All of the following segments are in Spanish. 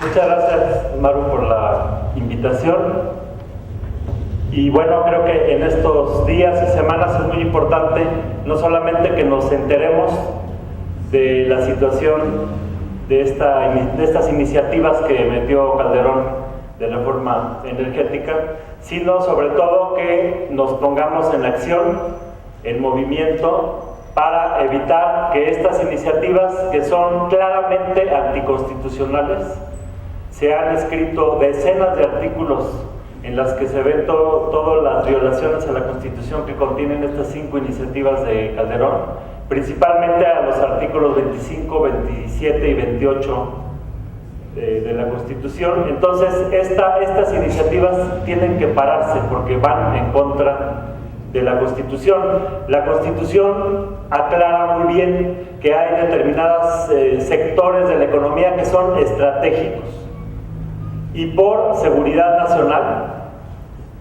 Muchas gracias, Maru, por la invitación. Y bueno, creo que en estos días y semanas es muy importante no solamente que nos enteremos de la situación de estas iniciativas que metió Calderón de reforma energética, sino sobre todo que nos pongamos en acción, en movimiento, para evitar que estas iniciativas, que son claramente anticonstitucionales, se han escrito decenas de artículos en las que se ven todas las violaciones a la Constitución que contienen estas 5 iniciativas de Calderón, principalmente a los artículos 25, 27 y 28 de la Constitución. Entonces, estas iniciativas tienen que pararse porque van en contra de la Constitución. La Constitución aclara muy bien que hay determinados sectores de la economía que son estratégicos, y por seguridad nacional,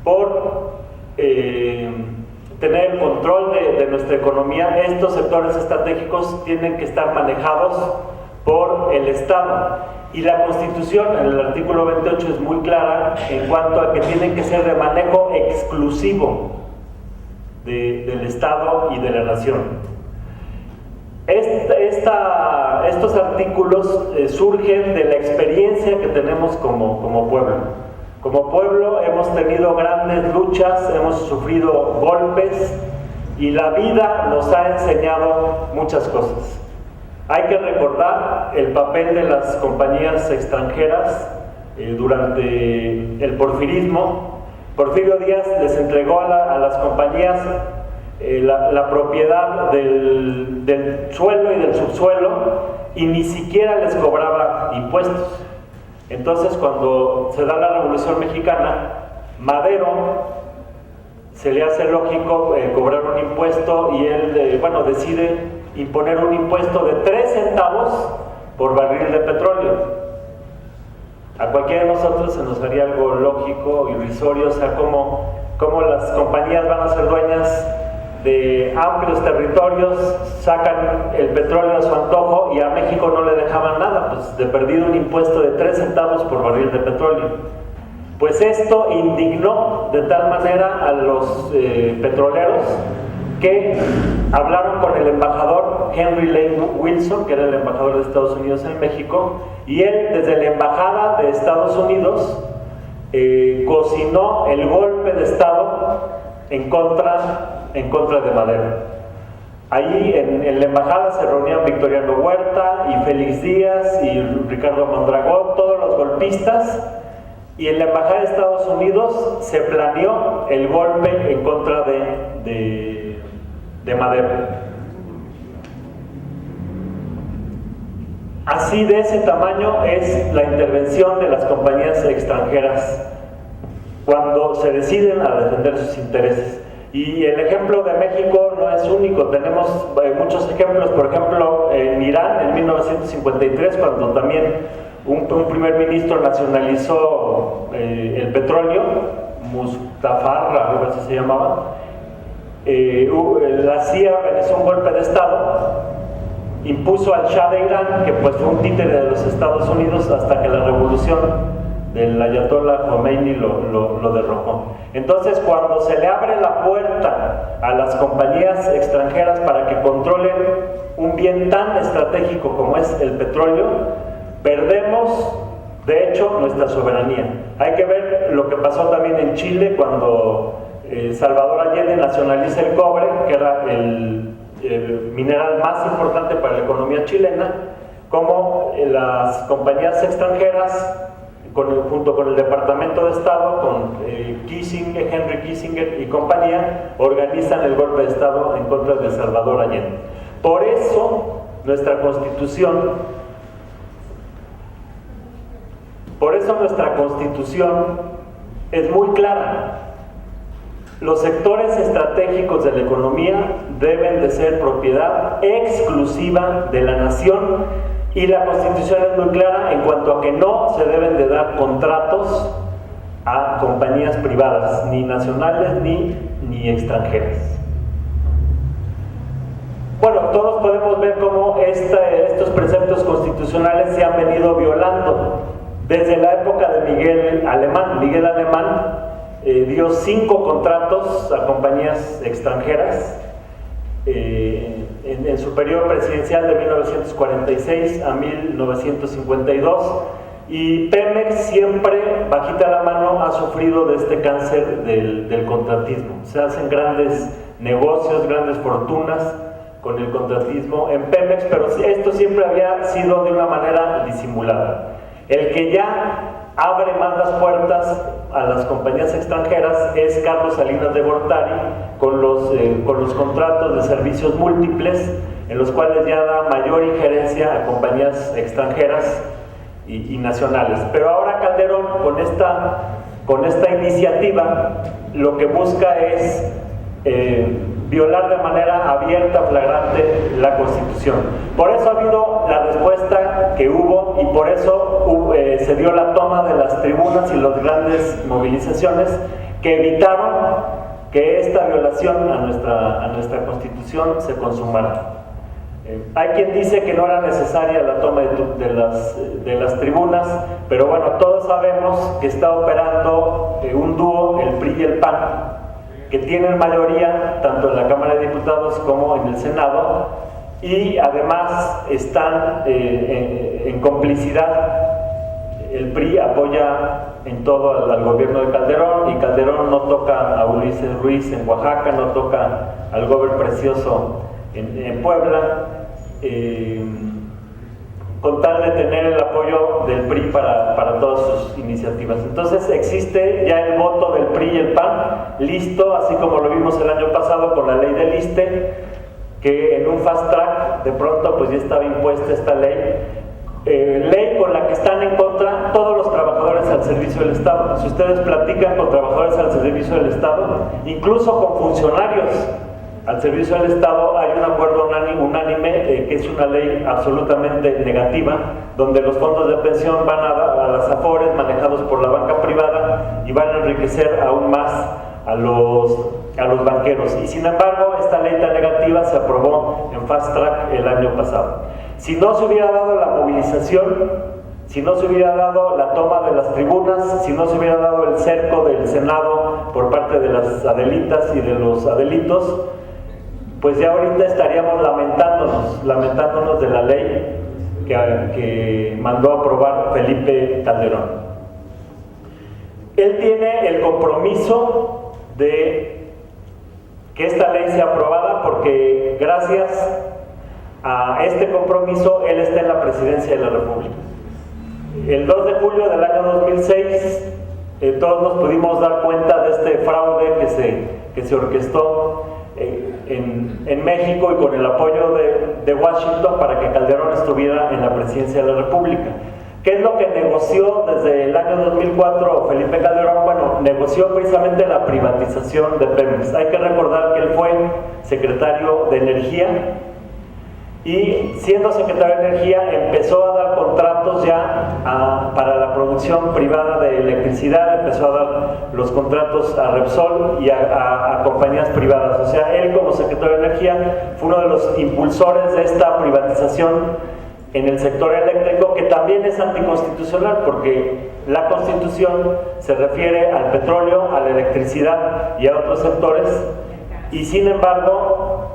por tener el control de nuestra economía, estos sectores estratégicos tienen que estar manejados por el Estado. Y la Constitución, en el artículo 28, es muy clara en cuanto a que tienen que ser de manejo exclusivo del Estado y de la nación. Estos artículos surgen de la experiencia que tenemos como pueblo. Como pueblo hemos tenido grandes luchas, hemos sufrido golpes y la vida nos ha enseñado muchas cosas. Hay que recordar el papel de las compañías extranjeras durante el porfirismo. Porfirio Díaz les entregó a las compañías la propiedad del suelo y del subsuelo y ni siquiera les cobraba impuestos. Entonces, cuando se da la Revolución Mexicana, Madero se le hace lógico cobrar un impuesto y él decide imponer un impuesto de 3 centavos por barril de petróleo. A cualquiera de nosotros se nos haría algo lógico, irrisorio, o sea, cómo las compañías van a ser dueñas de amplios territorios, sacan el petróleo a su antojo y a México no le dejaban nada, pues de perdido un impuesto de 3 centavos por barril de petróleo. Pues esto indignó de tal manera a los petroleros que hablaron con el embajador Henry Lane Wilson, que era el embajador de Estados Unidos en México, y él desde la embajada de Estados Unidos cocinó el golpe de Estado en contra de Madero. Ahí en la embajada se reunían Victoriano Huerta y Félix Díaz y Ricardo Mondragón, todos los golpistas, y en la embajada de Estados Unidos se planeó el golpe en contra de Madero. Así, de ese tamaño es la intervención de las compañías extranjeras cuando se deciden a defender sus intereses. Y el ejemplo de México no es único, tenemos muchos ejemplos. Por ejemplo, en Irán, en 1953, cuando también un primer ministro nacionalizó el petróleo, Mustafa, algo así se llamaba, la CIA organizó un golpe de Estado, impuso al Shah de Irán, que pues fue un títere de los Estados Unidos, hasta que la revolución del Ayatollah Khomeini lo derrocó. Entonces, cuando se le abre la puerta a las compañías extranjeras para que controlen un bien tan estratégico como es el petróleo, perdemos, de hecho, nuestra soberanía. Hay que ver lo que pasó también en Chile cuando Salvador Allende nacionaliza el cobre, que era el mineral más importante para la economía chilena, como las compañías extranjeras, junto con el Departamento de Estado, con Henry Kissinger y compañía, organizan el golpe de Estado en contra de Salvador Allende. Por eso nuestra Constitución es muy clara. Los sectores estratégicos de la economía deben de ser propiedad exclusiva de la nación, y la Constitución es muy clara en cuanto a que no se deben de dar contratos a compañías privadas, ni nacionales ni extranjeras. Bueno, todos podemos ver cómo estos preceptos constitucionales se han venido violando Desde la época de Miguel Alemán dio 5 contratos a compañías extranjeras en su periodo presidencial de 1946 a 1952, y Pemex siempre, bajita la mano, ha sufrido de este cáncer del contratismo. Se hacen grandes negocios, grandes fortunas con el contratismo en Pemex, pero esto siempre había sido de una manera disimulada. El que ya abre más las puertas a las compañías extranjeras es Carlos Salinas de Gortari, con los contratos de servicios múltiples, en los cuales ya da mayor injerencia a compañías extranjeras y nacionales. Pero ahora Calderón, con esta iniciativa, lo que busca es violar de manera abierta, flagrante, la Constitución. Por eso ha habido la respuesta que hubo, y por eso se dio la toma de las tribunas y las grandes movilizaciones que evitaron que esta violación a nuestra Constitución se consumara. Hay quien dice que no era necesaria la toma de las tribunas, pero bueno, todos sabemos que está operando un dúo, el PRI y el PAN, que tienen mayoría tanto en la Cámara de Diputados como en el Senado, y además están en complicidad. El PRI apoya en todo al gobierno de Calderón, y Calderón no toca a Ulises Ruiz en Oaxaca, no toca al gobernador Precioso en Puebla, con tal de tener el apoyo del PRI para todas sus iniciativas. Entonces existe ya el voto del PRI y el PAN listo, así como lo vimos el año pasado con la ley del ISSSTE, que en un fast track de pronto pues ya estaba impuesta esta ley, ley con la que están en contra todos los trabajadores al servicio del Estado. Si ustedes platican con trabajadores al servicio del Estado, incluso con funcionarios al servicio del Estado, hay un acuerdo unánime que es una ley absolutamente negativa, donde los fondos de pensión van a las AFORES manejados por la banca privada y van a enriquecer aún más a los banqueros. Y sin embargo, esta ley tan negativa se aprobó en fast track el año pasado. Si no se hubiera dado la movilización, si no se hubiera dado la toma de las tribunas, si no se hubiera dado el cerco del Senado por parte de las Adelitas y de los Adelitos, pues ya ahorita estaríamos lamentándonos de la ley que mandó a aprobar Felipe Calderón. Él tiene el compromiso de que esta ley sea aprobada, porque gracias a este compromiso él está en la presidencia de la República. El 2 de julio del año 2006 todos nos pudimos dar cuenta de este fraude que se orquestó en México, y con el apoyo de Washington, para que Calderón estuviera en la presidencia de la República. ¿Qué es lo que negoció desde el año 2004 Felipe Calderón? Bueno, negoció precisamente la privatización de Pemex. Hay que recordar que él fue secretario de Energía, y siendo secretario de Energía empezó a dar contratos ya para la producción privada de electricidad, empezó a dar los contratos a Repsol y a compañías privadas. O sea, él como secretario de Energía fue uno de los impulsores de esta privatización en el sector eléctrico, que también es anticonstitucional, porque la Constitución se refiere al petróleo, a la electricidad y a otros sectores, y sin embargo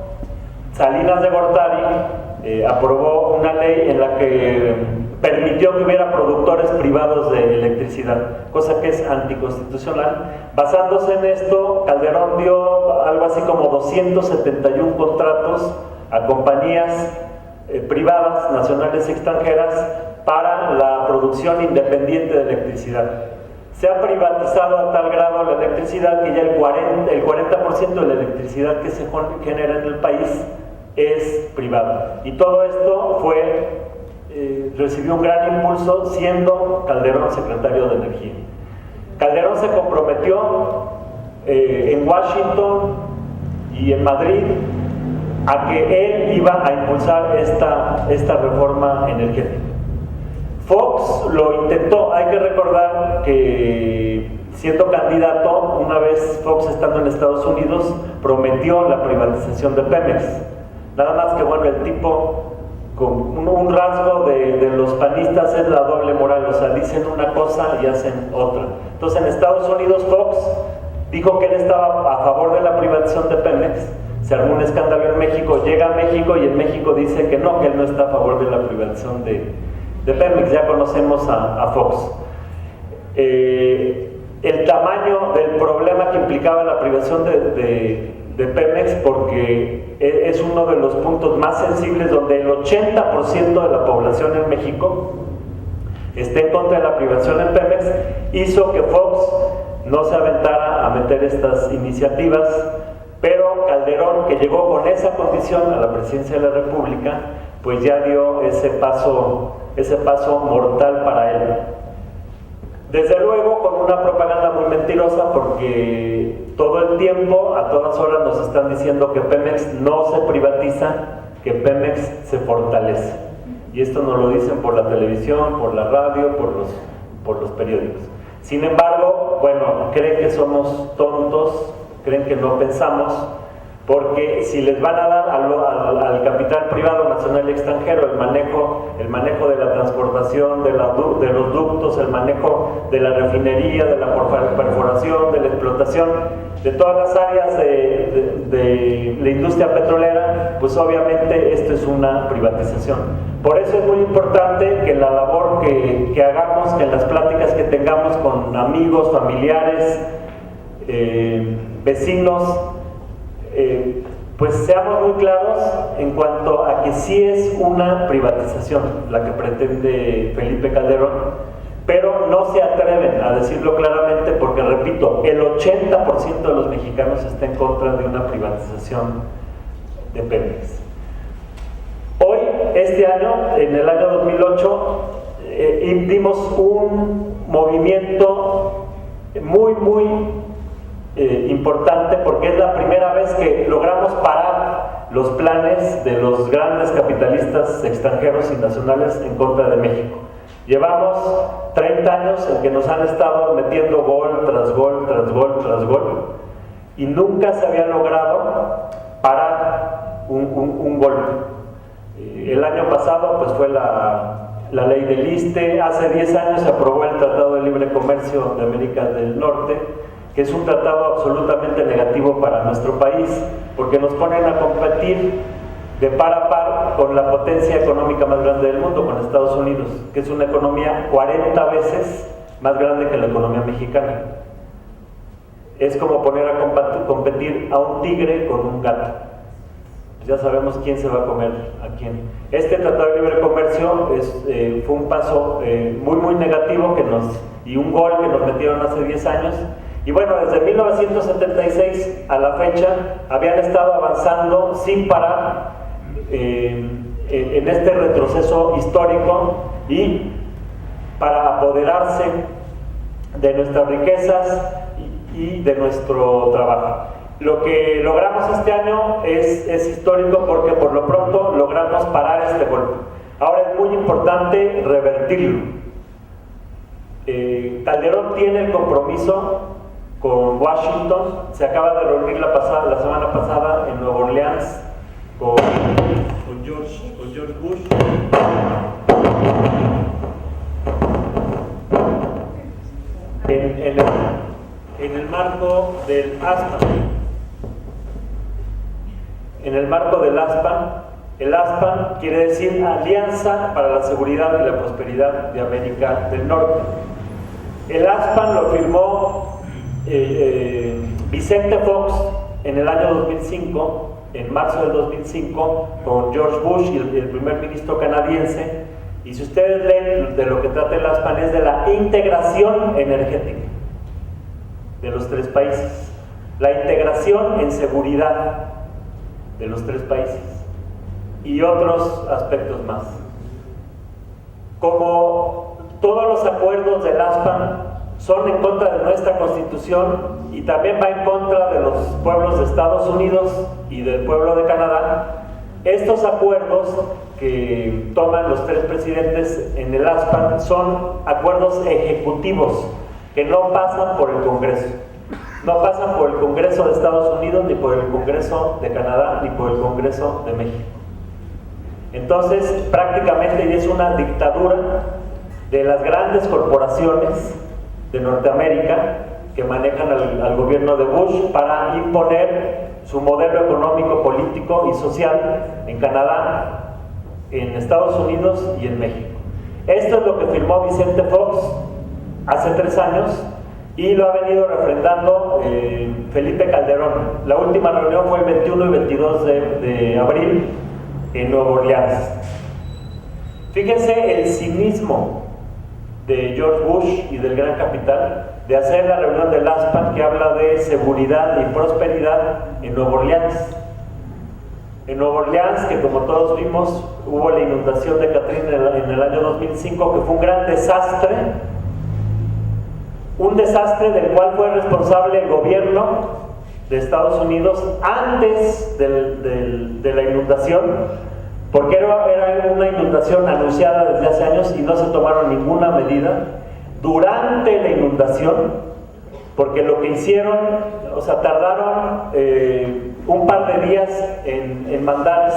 Salinas de Gortari aprobó una ley en la que permitió que hubiera productores privados de electricidad, cosa que es anticonstitucional. Basándose en esto, Calderón dio algo así como 271 contratos a compañías privadas, nacionales y extranjeras, para la producción independiente de electricidad. Se ha privatizado a tal grado la electricidad que ya el 40% de la electricidad que se genera en el país es privada. Y todo esto recibió un gran impulso siendo Calderón secretario de Energía. Calderón se comprometió en Washington y en Madrid a que él iba a impulsar esta reforma energética. Fox lo intentó. Hay que recordar que siendo candidato, una vez Fox estando en Estados Unidos, prometió la privatización de Pemex. Nada más que bueno, el tipo un rasgo de los panistas es la doble moral, o sea, dicen una cosa y hacen otra. Entonces en Estados Unidos Fox dijo que él estaba a favor de la privatización de Pemex, se armó un escándalo en México, llega a México y en México dice que no, que él no está a favor de la privatización de Pemex. Ya conocemos a Fox. El tamaño del problema que implicaba la privatización de Pemex, porque es uno de los puntos más sensibles donde el 80% de la población en México está en contra de la privatización en Pemex, hizo que Fox no se aventara a meter estas iniciativas, pero Calderón, que llegó con esa condición a la presidencia de la República, pues ya dio ese paso mortal para él. Desde luego con una propaganda muy mentirosa, porque todo el tiempo, a todas horas nos están diciendo que Pemex no se privatiza, que Pemex se fortalece. Y esto nos lo dicen por la televisión, por la radio, por los periódicos. Sin embargo, bueno, creen que somos tontos, creen que no pensamos, porque si les van a dar al capital privado nacional y extranjero el manejo de la transportación, de los ductos, el manejo de la refinería, de la perforación, de la explotación, de todas las áreas de la industria petrolera, pues obviamente esto es una privatización. Por eso es muy importante que la labor que hagamos, que en las pláticas que tengamos con amigos, familiares, vecinos, pues seamos muy claros en cuanto a que sí es una privatización la que pretende Felipe Calderón, pero no se atreven a decirlo claramente porque, repito, el 80% de los mexicanos está en contra de una privatización de Pemex. Hoy, este año, en el año 2008, dimos un movimiento muy importante, porque es la primera vez que logramos parar los planes de los grandes capitalistas extranjeros y nacionales en contra de México. Llevamos 30 años en que nos han estado metiendo gol tras gol tras gol tras gol y nunca se había logrado parar un golpe. El año pasado pues fue la ley del ISSSTE. Hace 10 años se aprobó el Tratado de Libre Comercio de América del Norte, que es un tratado absolutamente negativo para nuestro país, porque nos ponen a competir de par a par con la potencia económica más grande del mundo, con Estados Unidos, que es una economía 40 veces más grande que la economía mexicana. Es como poner a competir a un tigre con un gato. Pues ya sabemos quién se va a comer a quién. Este Tratado de Libre Comercio fue un paso muy negativo y un gol que nos metieron hace 10 años. Y bueno, desde 1976 a la fecha habían estado avanzando sin parar en este retroceso histórico y para apoderarse de nuestras riquezas y de nuestro trabajo. Lo que logramos este año es histórico porque por lo pronto logramos parar este golpe. Ahora es muy importante revertirlo. Calderón tiene el compromiso con Washington, se acaba de reunir la semana pasada en Nueva Orleans con George Bush. En el marco del ASPAN. En el marco del ASPAN, el ASPAN quiere decir Alianza para la Seguridad y la Prosperidad de América del Norte. El ASPAN lo firmó Vicente Fox en el año 2005, en marzo del 2005, con George Bush y el primer ministro canadiense. Y si ustedes leen de lo que trata el ASPAN, es de la integración energética de los tres países, la integración en seguridad de los tres países y otros aspectos más. Como todos los acuerdos del ASPAN son en contra de nuestra Constitución y también va en contra de los pueblos de Estados Unidos y del pueblo de Canadá, estos acuerdos que toman los tres presidentes en el ASPAN son acuerdos ejecutivos que no pasan por el Congreso. No pasan por el Congreso de Estados Unidos, ni por el Congreso de Canadá, ni por el Congreso de México. Entonces, prácticamente es una dictadura de las grandes corporaciones de Norteamérica que manejan al gobierno de Bush para imponer su modelo económico, político y social en Canadá, en Estados Unidos y en México. Esto es lo que firmó Vicente Fox hace 3 años y lo ha venido refrendando Felipe Calderón. La última reunión fue el 21 y 22 de abril en Nueva Orleans. Fíjense el cinismo de George Bush y del Gran Capital de hacer la reunión del ASPAN que habla de seguridad y prosperidad en Nueva Orleans. En Nueva Orleans, que como todos vimos, hubo la inundación de Katrina en el año 2005, que fue un gran desastre, del cual fue responsable el gobierno de Estados Unidos antes de la inundación, porque era una inundación anunciada desde hace años y no se tomaron ninguna medida. Durante la inundación, porque lo que hicieron, tardaron un par de días en mandar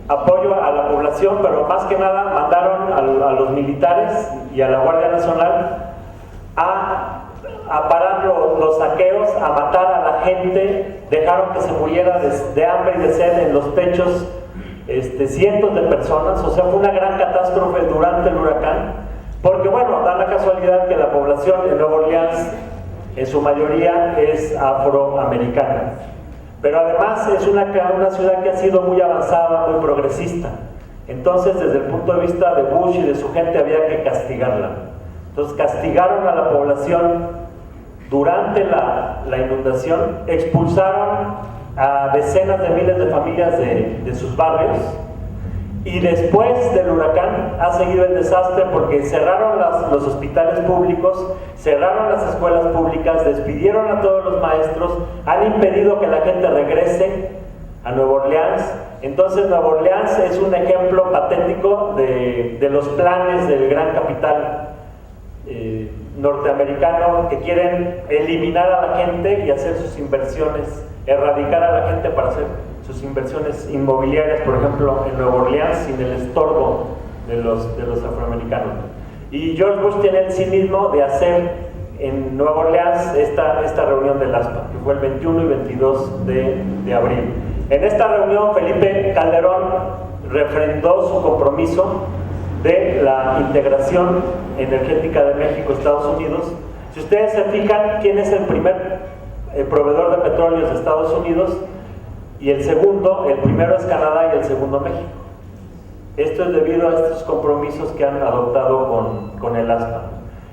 apoyo a la población, pero más que nada mandaron a los militares y a la Guardia Nacional a parar los saqueos, a matar a la gente, dejaron que se muriera de hambre y de sed en los techos cientos de personas. O sea, fue una gran catástrofe durante el huracán, porque bueno, da la casualidad que la población de Nueva Orleans en su mayoría es afroamericana, pero además es una ciudad que ha sido muy avanzada, muy progresista. Entonces, desde el punto de vista de Bush y de su gente, había que castigarla. Entonces castigaron a la población durante la inundación, expulsaron a decenas de miles de familias de sus barrios, y después del huracán ha seguido el desastre, porque cerraron los hospitales públicos, cerraron las escuelas públicas, despidieron a todos los maestros, han impedido que la gente regrese a Nueva Orleans. Entonces Nueva Orleans es un ejemplo patético de los planes del gran capital norteamericano, que quieren eliminar a la gente y hacer sus inversiones, erradicar a la gente para hacer sus inversiones inmobiliarias, por ejemplo, en Nueva Orleans, sin el estorbo de los afroamericanos. Y George Bush tiene el cinismo de hacer en Nueva Orleans esta reunión del ASPA, que fue el 21 y 22 de abril. En esta reunión, Felipe Calderón refrendó su compromiso de la integración energética de México, Estados Unidos. Si ustedes se fijan, ¿quién es el primer proveedor de petróleo de Estados Unidos? Y el primero es Canadá y el segundo México. Esto es debido a estos compromisos que han adoptado con el ASPA.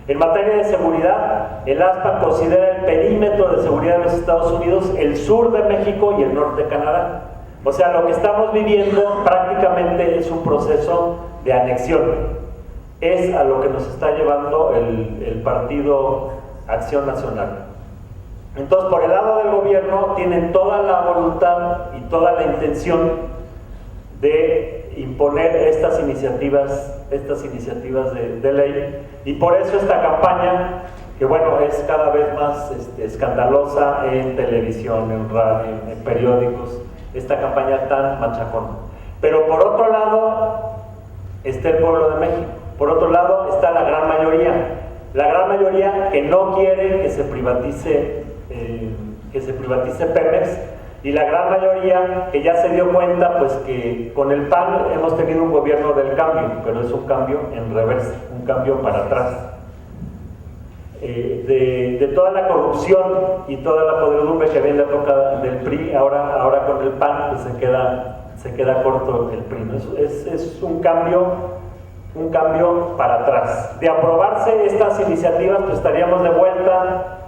En materia de seguridad, el ASPA considera el perímetro de seguridad de los Estados Unidos el sur de México y el norte de Canadá. O sea, lo que estamos viviendo prácticamente es un proceso de anexión. Es a lo que nos está llevando el Partido Acción Nacional. Entonces, por el lado del gobierno, tienen toda la voluntad y toda la intención de imponer estas iniciativas de ley, y por eso esta campaña, que bueno, es cada vez más escandalosa en televisión, en radio, en periódicos, esta campaña tan machacona. Pero por otro lado está el pueblo de México, por otro lado está la gran mayoría que no quiere que se privatice Pemex, y la gran mayoría que ya se dio cuenta pues que con el PAN hemos tenido un gobierno del cambio, pero es un cambio en reversa, un cambio para atrás. De toda la corrupción y toda la podredumbre que había en la época del PRI, ahora con el PAN pues se queda corto el PRI, ¿no? Es un cambio para atrás. De aprobarse estas iniciativas, pues estaríamos de vuelta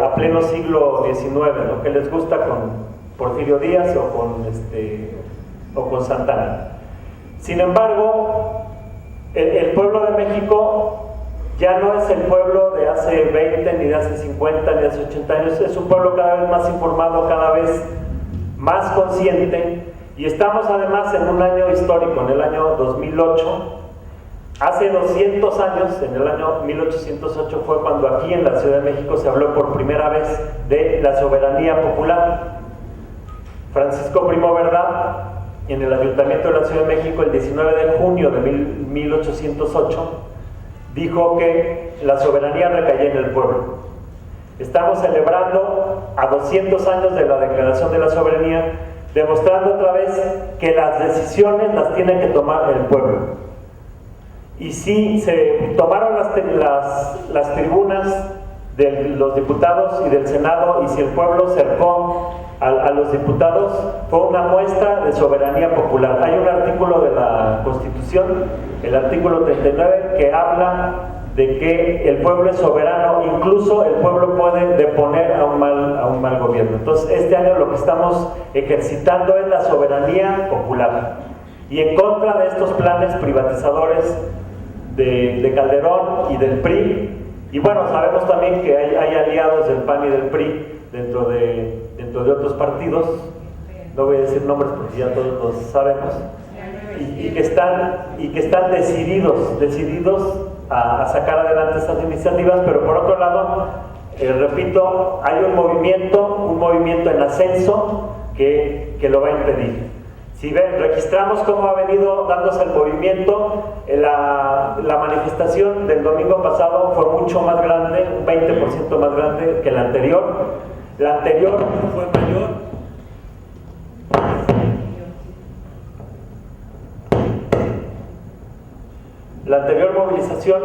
a pleno siglo XIX, lo que les gusta con Porfirio Díaz o con Santana. Sin embargo, el pueblo de México ya no es el pueblo de hace 20, ni de hace 50, ni de hace 80 años. Es un pueblo cada vez más informado, cada vez más consciente, y estamos además en un año histórico, en el año 2008. Hace 200 años, en el año 1808, fue cuando aquí en la Ciudad de México se habló por primera vez de la soberanía popular. Francisco Primo Verdad en el Ayuntamiento de la Ciudad de México el 19 de junio de 1808, dijo que la soberanía recaía en el pueblo. Estamos celebrando a 200 años de la Declaración de la Soberanía, demostrando otra vez que las decisiones las tiene que tomar el pueblo. Y si se tomaron las tribunas de los diputados y del Senado, y si el pueblo cercó a los diputados, fue una muestra de soberanía popular. Hay un artículo de la Constitución, el artículo 39, que habla de que el pueblo es soberano, incluso el pueblo puede deponer a un mal gobierno. Entonces, este año lo que estamos ejercitando es la soberanía popular, y en contra de estos planes privatizadores de Calderón y del PRI. Y bueno, sabemos también que hay aliados del PAN y del PRI dentro de otros partidos, no voy a decir nombres porque ya todos los sabemos, y que están decididos a sacar adelante estas iniciativas. Pero por otro lado, repito, hay un movimiento en ascenso que lo va a impedir. Si registramos cómo ha venido dándose el movimiento, la manifestación del domingo pasado fue mucho más grande, un 20% más grande que la anterior. La anterior fue mayor. La anterior movilización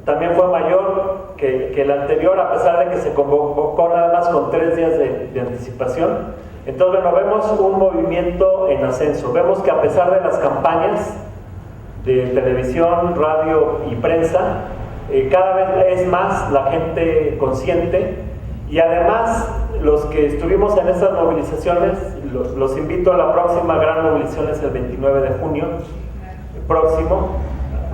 también fue mayor que la anterior, a pesar de que se convocó nada más con 3 días de anticipación. Entonces, bueno, vemos un movimiento en ascenso. Vemos que a pesar de las campañas de televisión, radio y prensa, cada vez es más la gente consciente. Y además, los que estuvimos en estas movilizaciones, los invito a la próxima gran movilización, es el 29 de junio próximo,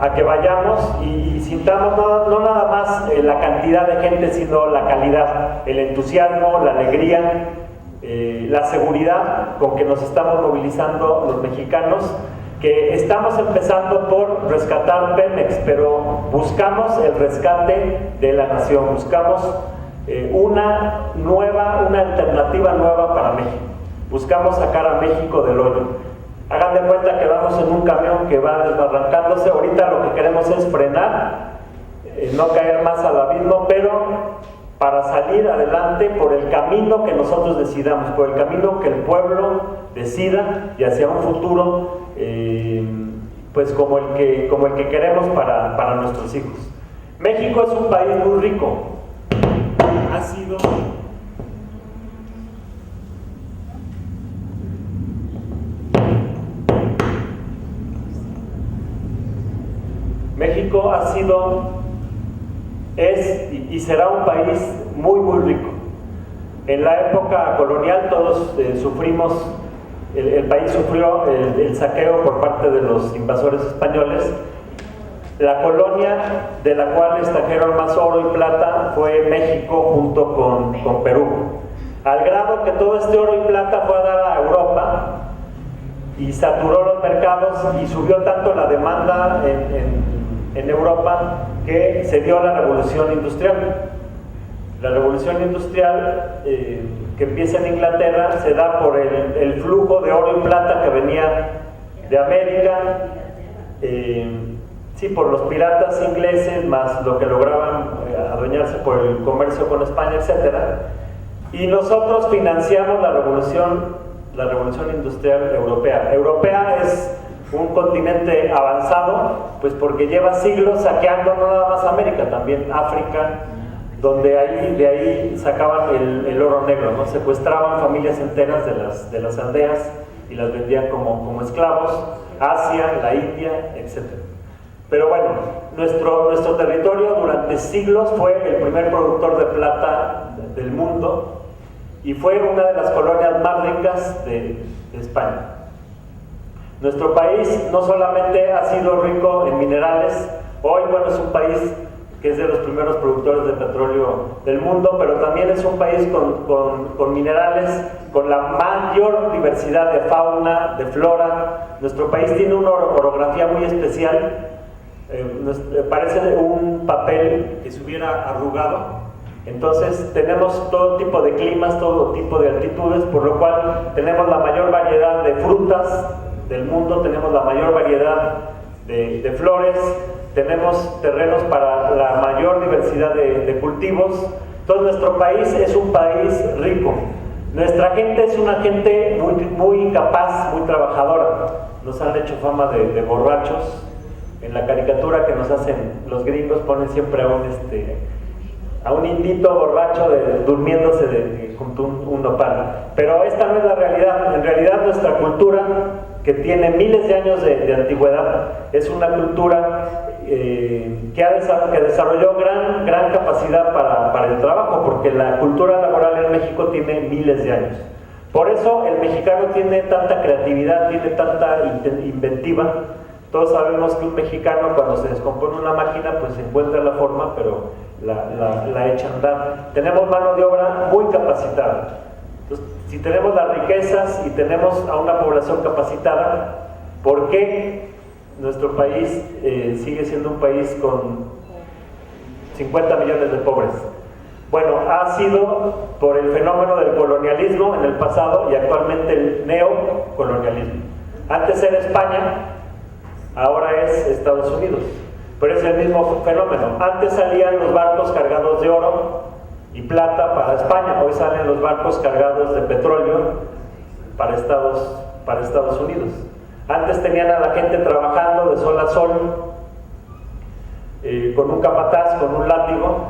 a que vayamos y sintamos no nada más la cantidad de gente, sino la calidad, el entusiasmo, la alegría, la seguridad con que nos estamos movilizando los mexicanos, que estamos empezando por rescatar Pemex, pero buscamos el rescate de la nación, buscamos una alternativa nueva para México, buscamos sacar a México del hoyo. Hagan de cuenta que vamos en un camión que va desbarrancándose. Ahorita lo que queremos es frenar, no caer más al abismo, pero para salir adelante por el camino que nosotros decidamos, por el camino que el pueblo decida, y hacia un futuro pues como el que queremos para nuestros hijos. México es un país muy rico, ha sido es y será un país muy rico. En la época colonial todos sufrimos, el país sufrió el saqueo por parte de los invasores españoles. La colonia de la cual extrajeron más oro y plata fue México junto con Perú, al grado que todo este oro y plata fue a dar a Europa y saturó los mercados, y subió tanto la demanda en Europa que se dio la revolución industrial. La revolución industrial que empieza en Inglaterra se da por el flujo de oro y plata que venía de América, por los piratas ingleses, más lo que lograban adueñarse por el comercio con España, etc. Y nosotros financiamos la revolución industrial europea. Europea es un continente avanzado, pues porque lleva siglos saqueando no nada más América, también África, donde de ahí sacaban el oro negro, ¿no? Secuestraban familias enteras de las aldeas y las vendían como esclavos, Asia, la India, etc. Pero bueno, nuestro territorio durante siglos fue el primer productor de plata del mundo y fue una de las colonias más ricas de España. Nuestro país no solamente ha sido rico en minerales, hoy es un país que es de los primeros productores de petróleo del mundo, pero también es un país con minerales, con la mayor diversidad de fauna, de flora. Nuestro país tiene una orografía muy especial, parece un papel que se hubiera arrugado. Entonces tenemos todo tipo de climas, todo tipo de altitudes, por lo cual tenemos la mayor variedad de frutas, del mundo, tenemos la mayor variedad de flores, tenemos terrenos para la mayor diversidad de cultivos. Entonces nuestro país es un país rico. Nuestra gente es una gente muy capaz, muy trabajadora. Nos han hecho fama de borrachos. En la caricatura que nos hacen los gringos ponen siempre a un indito borracho durmiéndose junto a un nopal. Pero esta no es la realidad. En realidad nuestra cultura, que tiene miles de años de antigüedad, es una cultura que desarrolló gran capacidad para el trabajo, porque la cultura laboral en México tiene miles de años. Por eso el mexicano tiene tanta creatividad, tiene tanta inventiva. Todos sabemos que un mexicano, cuando se descompone una máquina, pues encuentra la forma, pero la echa a andar. Tenemos mano de obra muy capacitada. Entonces, si tenemos las riquezas y tenemos a una población capacitada, ¿por qué nuestro país sigue siendo un país con 50 millones de pobres? Bueno, ha sido por el fenómeno del colonialismo en el pasado y actualmente el neocolonialismo. Antes era España, ahora es Estados Unidos, pero es el mismo fenómeno. Antes salían los barcos cargados de oro y plata para España, hoy salen los barcos cargados de petróleo para Estados Unidos. Antes tenían a la gente trabajando de sol a sol, con un capataz, con un látigo,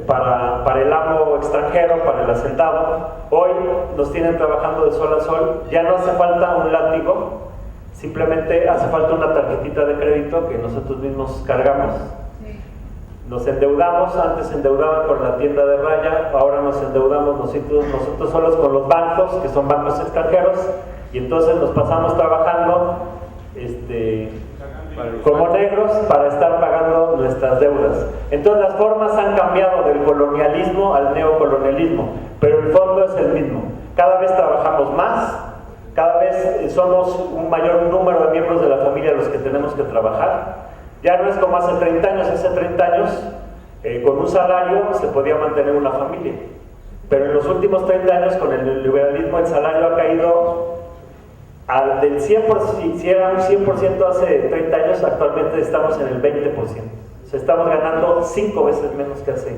para el amo extranjero, para el hacendado. Hoy nos tienen trabajando de sol a sol, ya no hace falta un látigo, simplemente hace falta una tarjetita de crédito que nosotros mismos cargamos. Nos endeudamos, antes se endeudaban con la tienda de raya, ahora nos endeudamos nosotros solos con los bancos, que son bancos extranjeros, y entonces nos pasamos trabajando como negros para estar pagando nuestras deudas. Entonces las formas han cambiado del colonialismo al neocolonialismo, pero el fondo es el mismo. Cada vez trabajamos más, cada vez somos un mayor número de miembros de la familia los que tenemos que trabajar. Ya no es como hace 30 años, con un salario se podía mantener una familia. Pero en los últimos 30 años, con el liberalismo, el salario ha caído del 100%, si era un 100% hace 30 años, actualmente estamos en el 20%. O sea, estamos ganando 5 veces menos que hace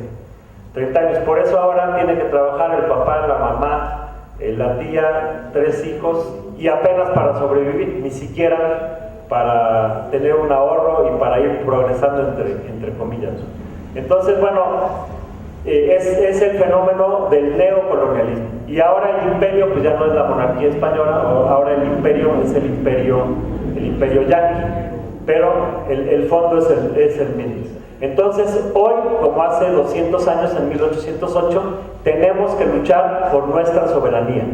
30 años. Por eso ahora tiene que trabajar el papá, la mamá, la tía, 3 hijos, y apenas para sobrevivir, ni siquiera para tener un ahorro y para ir progresando entre comillas. Entonces, bueno, es el fenómeno del neocolonialismo. Y ahora el imperio, pues ya no es la monarquía española, ahora el imperio es el imperio yanqui, pero el fondo es el mismo. Entonces, hoy, como hace 200 años, en 1808, tenemos que luchar por nuestra soberanía,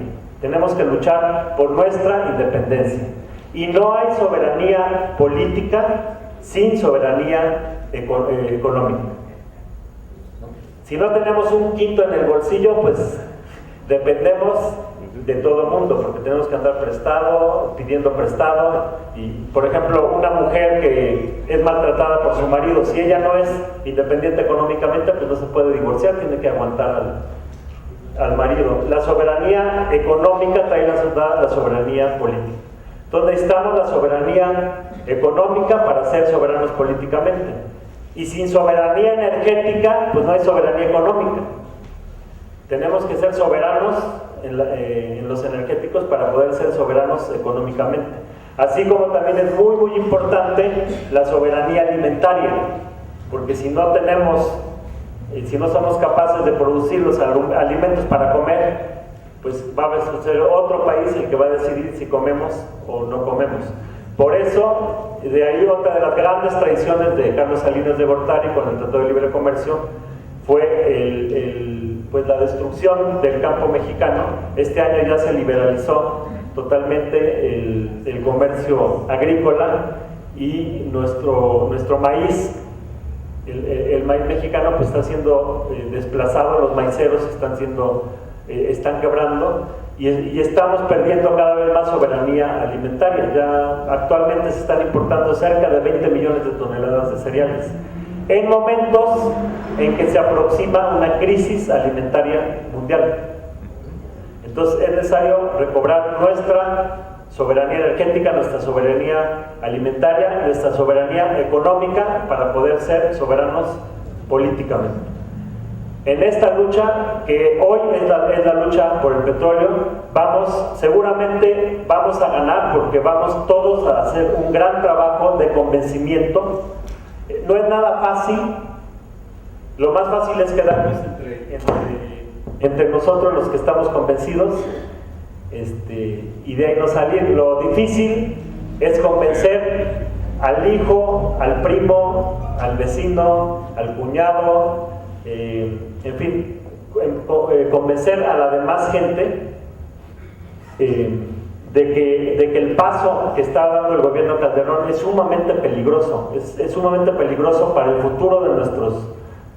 tenemos que luchar por nuestra independencia. Y no hay soberanía política sin soberanía económica. Si no tenemos un quinto en el bolsillo, pues dependemos de todo el mundo, porque tenemos que andar pidiendo prestado. Y, por ejemplo, una mujer que es maltratada por su marido, si ella no es independiente económicamente, pues no se puede divorciar, tiene que aguantar al marido. La soberanía económica trae la soberanía política. Entonces necesitamos la soberanía económica para ser soberanos políticamente. Y sin soberanía energética, pues no hay soberanía económica. Tenemos que ser soberanos en los energéticos para poder ser soberanos económicamente. Así como también es muy importante la soberanía alimentaria, porque si no somos capaces de producir los alimentos para comer, pues va a ser otro país el que va a decidir si comemos o no comemos. Por eso, de ahí otra de las grandes tradiciones de Carlos Salinas de Gortari con el Tratado de Libre Comercio fue pues la destrucción del campo mexicano. Este año ya se liberalizó totalmente el comercio agrícola y nuestro maíz, el maíz mexicano, pues está siendo desplazado, los maiceros están quebrando y estamos perdiendo cada vez más soberanía alimentaria. Ya actualmente se están importando cerca de 20 millones de toneladas de cereales en momentos en que se aproxima una crisis alimentaria mundial. Entonces es necesario recobrar nuestra soberanía energética, nuestra soberanía alimentaria, nuestra soberanía económica para poder ser soberanos políticamente. En esta lucha, que hoy es la lucha por el petróleo, seguramente vamos a ganar porque vamos todos a hacer un gran trabajo de convencimiento. No es nada fácil, lo más fácil es quedarnos entre nosotros los que estamos convencidos, y de ahí no salir. Lo difícil es convencer al hijo, al primo, al vecino, al cuñado, en fin, convencer a la demás gente de que el paso que está dando el gobierno Calderón es sumamente peligroso, es sumamente peligroso para el futuro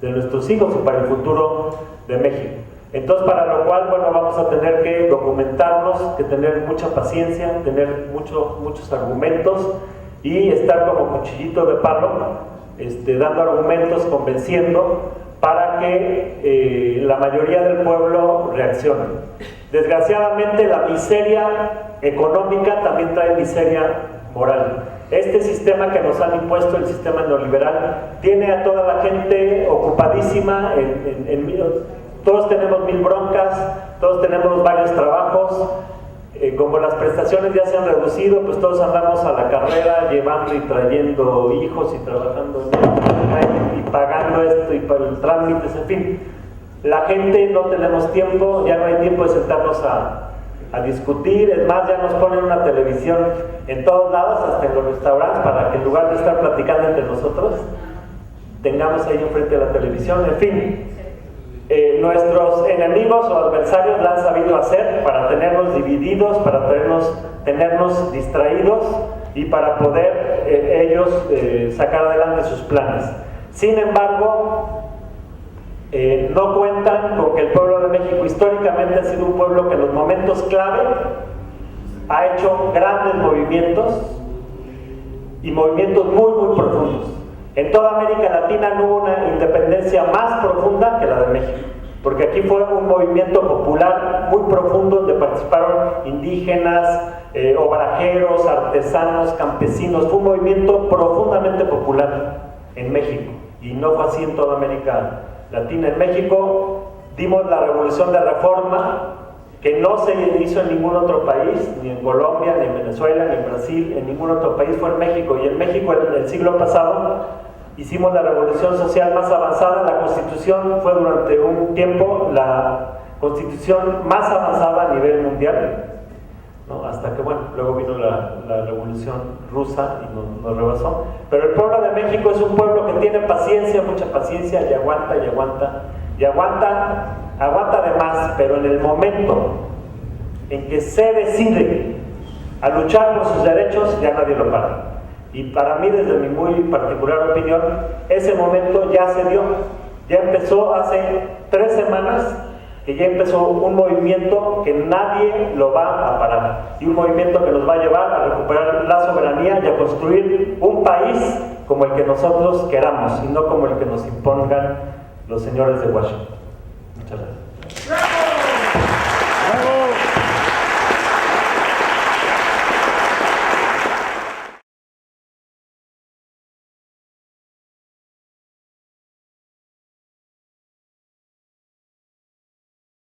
de nuestros hijos y para el futuro de México. Entonces, para lo cual, bueno, vamos a tener que documentarnos, que tener mucha paciencia, tener muchos argumentos y estar como cuchillito de palo, dando argumentos, convenciendo, para que la mayoría del pueblo reaccione. Desgraciadamente, la miseria económica también trae miseria moral. Este sistema que nos han impuesto, el sistema neoliberal, tiene a toda la gente ocupadísima todos tenemos 1000 broncas, todos tenemos varios trabajos, como las prestaciones ya se han reducido, pues todos andamos a la carrera llevando y trayendo hijos y trabajando y pagando esto y para los trámites, en fin. La gente no tenemos tiempo, ya no hay tiempo de sentarnos a discutir, es más, ya nos ponen una televisión en todos lados, hasta en los restaurantes, para que en lugar de estar platicando entre nosotros, tengamos ahí enfrente de la televisión, en fin. Nuestros enemigos o adversarios la han sabido hacer para tenernos divididos, para tenernos distraídos y para poder ellos sacar adelante sus planes. Sin embargo, no cuentan con que el pueblo de México históricamente ha sido un pueblo que en los momentos clave ha hecho grandes movimientos y movimientos muy, muy profundos. En toda América Latina no hubo una independencia más profunda que la de México, porque aquí fue un movimiento popular muy profundo donde participaron indígenas, obrajeros, artesanos, campesinos. Fue un movimiento profundamente popular en México y no fue así en toda América Latina. En México dimos la revolución de reforma que no se hizo en ningún otro país, ni en Colombia, ni en Venezuela, ni en Brasil, en ningún otro país, fue en México. Y en México, en el siglo pasado, hicimos la revolución social más avanzada. La Constitución fue durante un tiempo la Constitución más avanzada a nivel mundial, ¿no? Hasta que, bueno, luego vino la Revolución Rusa y nos rebasó. Pero el pueblo de México es un pueblo que tiene paciencia, mucha paciencia, y aguanta, y aguanta, y aguanta de más, pero en el momento en que se decide a luchar por sus derechos, ya nadie lo para. Y para mí, desde mi muy particular opinión, ese momento ya se dio. Ya empezó hace 3 semanas, que ya empezó un movimiento que nadie lo va a parar, y un movimiento que nos va a llevar a recuperar la soberanía y a construir un país como el que nosotros queramos, y no como el que nos impongan los señores de Washington.